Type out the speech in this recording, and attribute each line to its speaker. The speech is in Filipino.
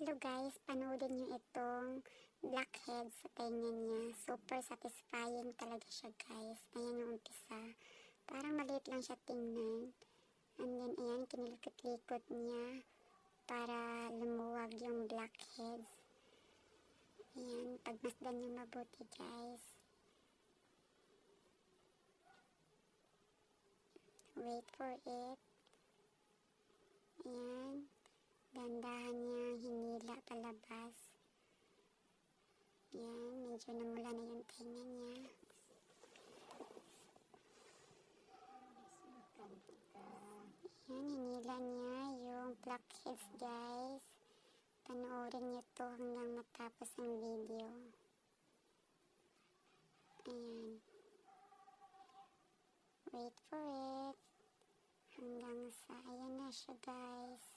Speaker 1: Hello guys, panoodin nyo itong blackhead sa tainga niya. Super satisfying talaga siya guys. Ayan yung umpisa. Parang maliit lang siya tingnan. And then ayan, kinilikot-likot niya para lumuwag yung blackheads. Ayan, pagmasdan nyo mabuti guys. Wait for it. Ayan. Gandahan niya, hinila palabas. Yan, medyo namula na yung tainga niya. Yan, hinila niya yung blackheads guys. Panoorin niyo to hanggang matapos ang video. Ayan. Wait for it. Hanggang sa, ayan na siya guys.